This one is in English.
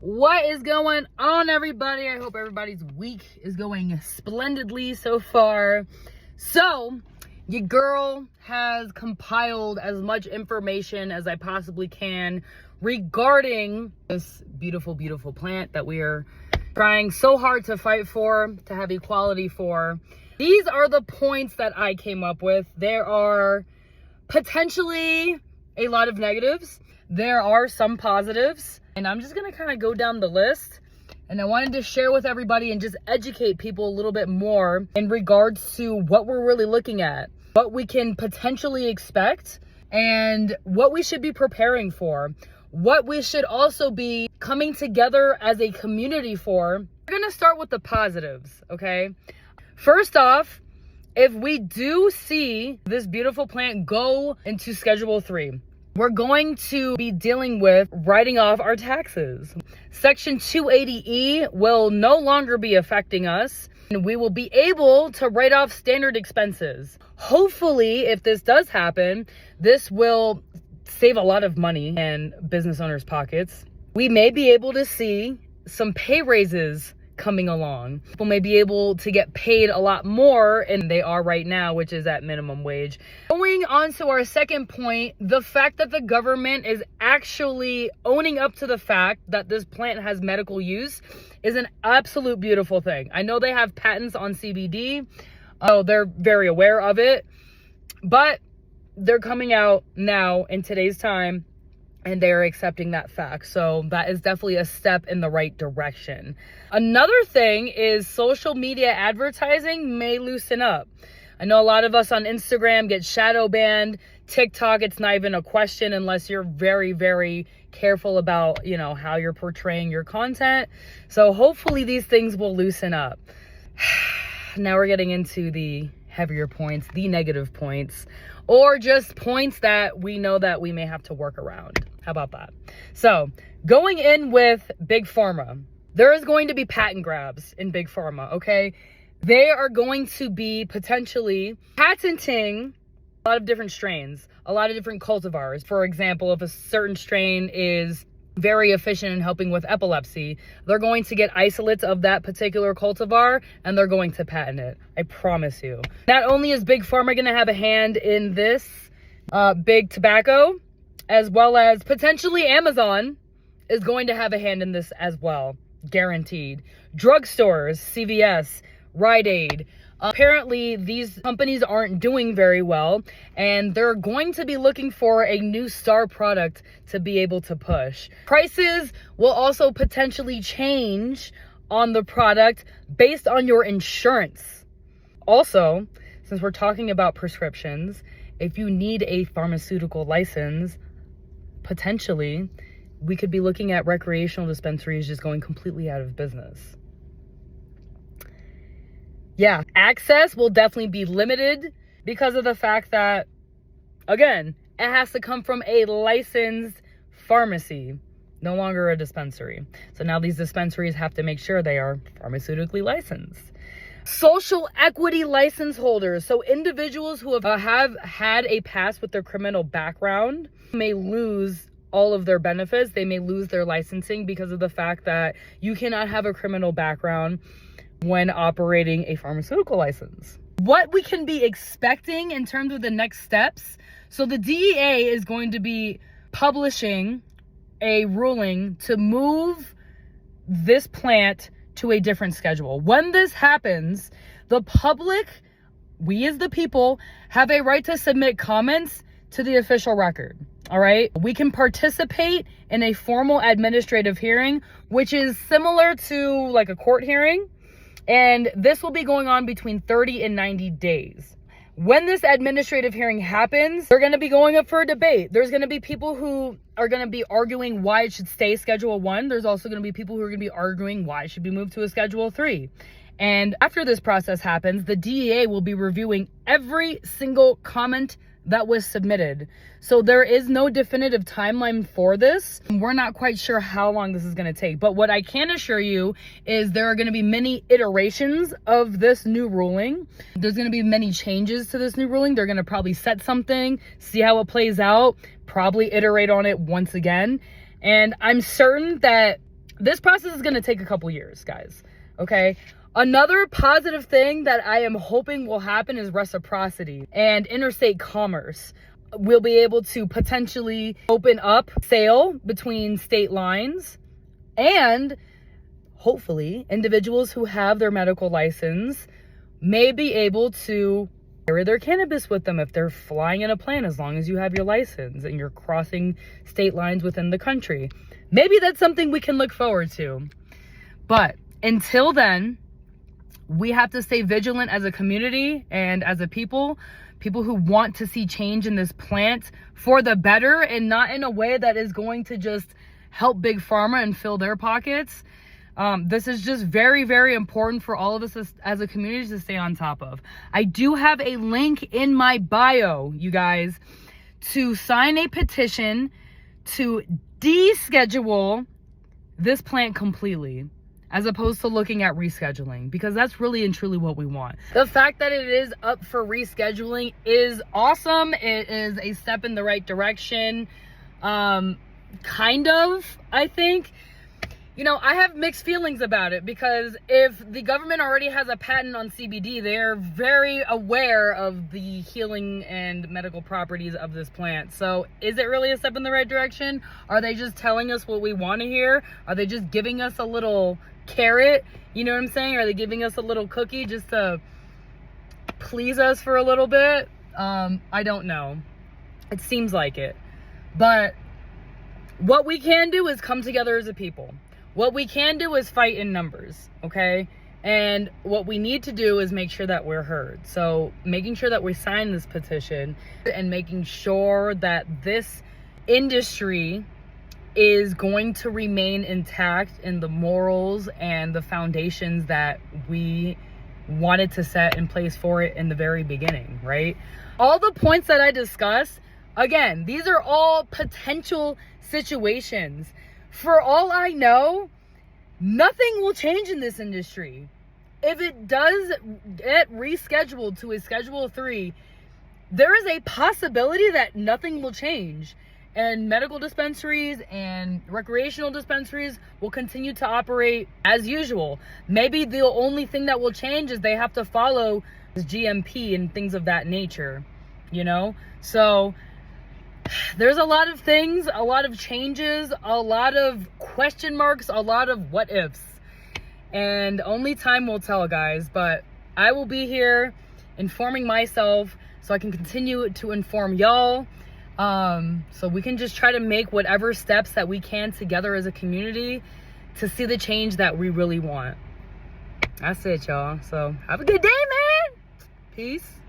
What is going on, everybody? I hope everybody's week is going splendidly so far. So, your girl has compiled as much information as I possibly can regarding this beautiful, beautiful plant that we are trying so hard to fight for, to have equality for. These are the points that I came up with. There are potentially a lot of negatives. There are some positives. And I'm just going to kind of go down the list. And I wanted to share with everybody and just educate people a little bit more in regards to what we're really looking at, what we can potentially expect, and what we should be preparing for, what we should also be coming together as a community for. We're going to start with the positives, okay? First off, if we do see this beautiful plant go into Schedule 3, we're going to be dealing with writing off our taxes. Section 280E will no longer be affecting us, and we will be able to write off standard expenses. Hopefully, if this does happen, this will save a lot of money in business owners' pockets. We may be able to see some pay raises coming along. People may be able to get paid a lot more than they are right now, which is at minimum wage. Going on to our second point, the fact that the government is actually owning up to the fact that this plant has medical use is an absolute beautiful thing. I know they have patents on CBD. Oh, they're very aware of it, but they're coming out now in today's time and they're accepting that fact. So that is definitely a step in the right direction. Another thing is social media advertising may loosen up. I know a lot of us on Instagram get shadow banned. TikTok, it's not even a question unless you're very, very careful about, how you're portraying your content. So hopefully these things will loosen up. Now we're getting into the heavier points, the negative points, or just points that we know that we may have to work around. How about that? So going in with Big Pharma, there is going to be patent grabs in Big Pharma, okay? They are going to be potentially patenting a lot of different strains, a lot of different cultivars. For example, if a certain strain is very efficient in helping with epilepsy, they're going to get isolates of that particular cultivar and they're going to patent it. I promise you. Not only is Big Pharma going to have a hand in this, big tobacco, as well as potentially Amazon is going to have a hand in this as well. Guaranteed. Drugstores, CVS, Rite Aid. Apparently, these companies aren't doing very well, and they're going to be looking for a new star product to be able to push. Prices will also potentially change on the product based on your insurance. Also, since we're talking about prescriptions, if you need a pharmaceutical license, potentially, we could be looking at recreational dispensaries just going completely out of business. Yeah, access will definitely be limited because of the fact that, again, it has to come from a licensed pharmacy, no longer a dispensary. So now these dispensaries have to make sure they are pharmaceutically licensed. Social equity license holders, so individuals who have had a past with their criminal background may lose all of their benefits. They may lose their licensing because of the fact that you cannot have a criminal background when operating a pharmaceutical license. What we can be expecting in terms of the next steps. So the DEA is going to be publishing a ruling to move this plant to a different schedule. When this happens, the public, we as the people, have a right to submit comments to the official record. All right. We can participate in a formal administrative hearing, which is similar to like a court hearing. And this will be going on between 30 and 90 days. When this administrative hearing happens, they're going to be going up for a debate. There's going to be people who are going to be arguing why it should stay Schedule 1. There's also going to be people who are going to be arguing why it should be moved to a Schedule 3. And after this process happens, the DEA will be reviewing every single comment that was submitted. So there is no definitive timeline for this. We're not quite sure how long this is going to take. But what I can assure you is there are going to be many iterations of this new ruling. There's going to be many changes to this new ruling. They're going to probably set something, see how it plays out, probably iterate on it once again. And I'm certain that this process is going to take a couple years, guys. Okay. Another positive thing that I am hoping will happen is reciprocity and interstate commerce. We'll be able to potentially open up sale between state lines, and hopefully individuals who have their medical license may be able to carry their cannabis with them if they're flying in a plane, as long as you have your license and you're crossing state lines within the country. Maybe that's something we can look forward to. But until then, we have to stay vigilant as a community and as a people who want to see change in this plant for the better, and not in a way that is going to just help Big Pharma and fill their pockets. This is just very, very important for all of us as a community to stay on top of. I do have a link in my bio, you guys, to sign a petition to deschedule this plant completely, as opposed to looking at rescheduling, because that's really and truly what we want. The fact that it is up for rescheduling is awesome. It is a step in the right direction. Kind of, I think. You know, I have mixed feelings about it, because if the government already has a patent on CBD, they're very aware of the healing and medical properties of this plant. So is it really a step in the right direction? Are they just telling us what we want to hear? Are they just giving us a little carrot? You know what I'm saying? Are they giving us a little cookie just to please us for a little bit? I don't know. It seems like it. But what we can do is come together as a people. What we can do is fight in numbers, okay? And what we need to do is make sure that we're heard. So making sure that we sign this petition and making sure that this industry is going to remain intact in the morals and the foundations that we wanted to set in place for it in the very beginning, right? All the points that I discussed, again, these are all potential situations. For all I know, nothing will change in this industry. If it does get rescheduled to a Schedule 3, there is a possibility that nothing will change. And medical dispensaries and recreational dispensaries will continue to operate as usual. Maybe the only thing that will change is they have to follow GMP and things of that nature, you know? So there's a lot of things, a lot of changes, a lot of question marks, a lot of what ifs. And only time will tell, guys. But I will be here informing myself so I can continue to inform y'all. So we can just try to make whatever steps that we can together as a community to see the change that we really want. That's it, y'all. So have a good day, man. Peace.